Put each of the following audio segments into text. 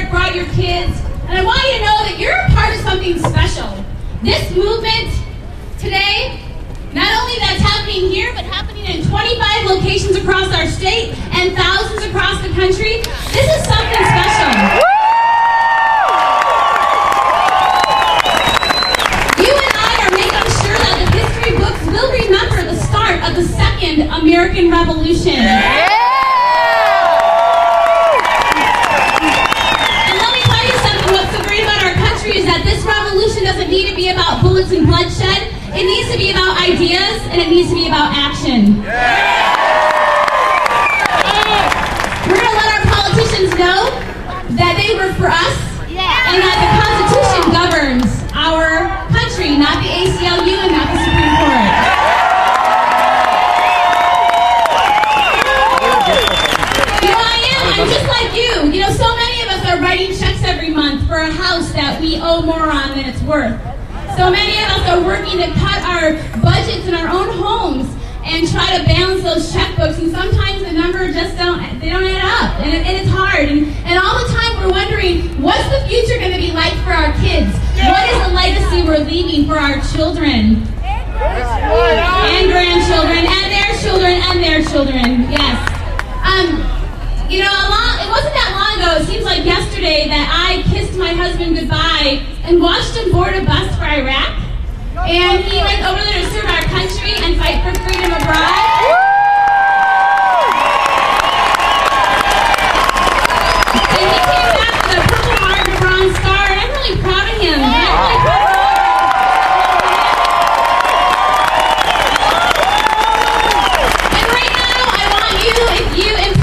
brought your kids, and I want you to know that you're a part of something special. This movement today, not only that's happening here, but happening in 25 locations across our state and thousands across the country, this is something special. You and I are making sure that the history books will remember the start of the Second American Revolution. Doesn't need to be about bullets and bloodshed. It needs to be about ideas, and it needs to be about action. We're going to let our politicians know that they work for us, and that the Constitution governs our country, not the ACLU and not the Supreme Court. You know, I'm just like you. You know, so many of us are writing checks every month for a house that we owe more on than it's worth. So many of us are working to cut our budgets in our own homes and try to balance those checkbooks, and sometimes the numbers just don't add up, and it's hard. And all the time we're wondering, what's the future going to be like for our kids? What is the legacy we're leaving for our children? And grandchildren, and their children, and their children, yes. You know, it wasn't that long ago, it seems like yesterday, that I kissed my husband goodbye and watched him board a bus for Iraq. And he went over there to serve our country and fight for freedom abroad. And he came back with a Purple Heart and a Bronze Star, and I'm really proud of him. And right now, I want you, and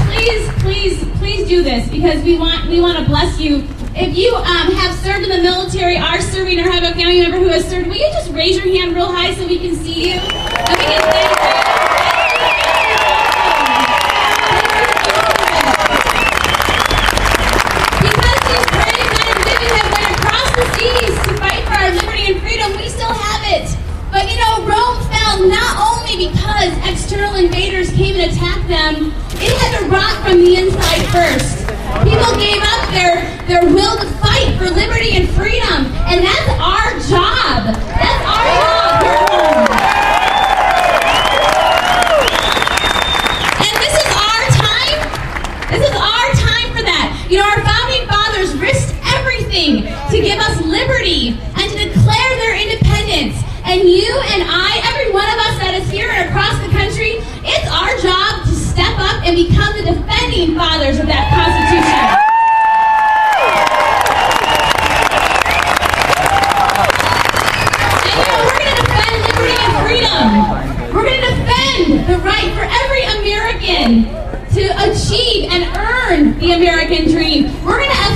please do this, because we want to bless you. If you have served in the military, are serving, or have a family member who has served, will you just raise your hand real high so we can see you? And we can thank you. Because these brave men and women have went across the seas to fight for our liberty and freedom, we still have it. But you know, Rome fell not only because external invaders came and attacked them, it had to rot from the inside first. People gave up their will to fight for liberty and freedom, and that's our job. That's our job here at home. And this is our time. This is our time for that. You know, our founding fathers risked everything to give us liberty and to declare their independence. And you and I, every one of us that is here and across the country, it's our job to step up and become the defending fathers of that Constitution. And you know, we're going to defend liberty and freedom. We're going to defend the right for every American to achieve and earn the American dream. We're going to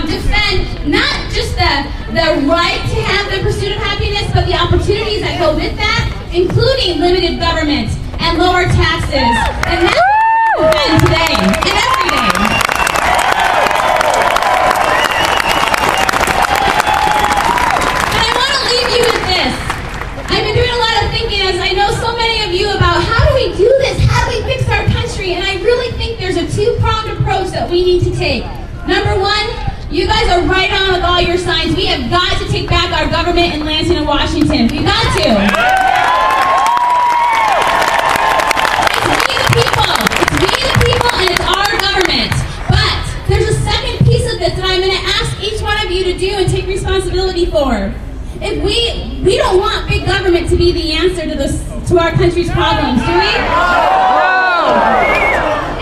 defend not just the right to have the pursuit of happiness, but the opportunities that go with that, including limited government and lower taxes. And that's what we're defend today and every day. And I want to leave you with this. I've been doing a lot of thinking, as I know so many of you, about how do we do this? How do we fix our country? And I really think there's a two-pronged approach that we need to take. Number one, you guys are right on with all your signs. We have got to take back our government in Lansing and Washington. We've got to. It's we the people. It's we the people, and it's our government. But there's a second piece of this that I'm going to ask each one of you to do and take responsibility for. If we don't want big government to be the answer to our country's problems, do we?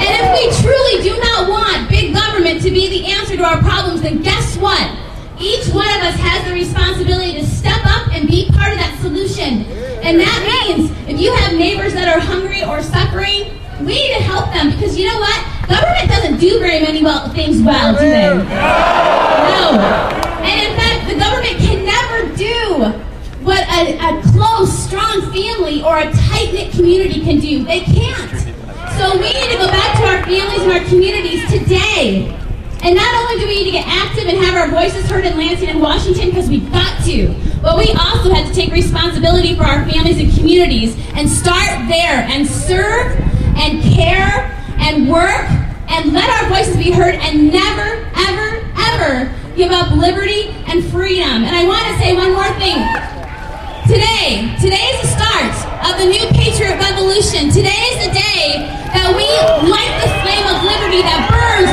And if we truly do not want big government to be the answer to our problems, then guess what? Each one of us has the responsibility to step up and be part of that solution. And that means if you have neighbors that are hungry or suffering, we need to help them, because you know what? Government doesn't do very many things well, do they? No. And in fact, the government can never do what a close, strong family or a tight-knit community can do. They can't. So we need to go back to our families and our communities today. And not only do we need to get active and have our voices heard in Lansing and Washington, because we've got to, but we also have to take responsibility for our families and communities and start there and serve and care and work and let our voices be heard and never, ever, ever give up liberty and freedom. And I want to say one more thing. Today is the start of the new Patriot Revolution. Today is the day that we light the flame of liberty that burns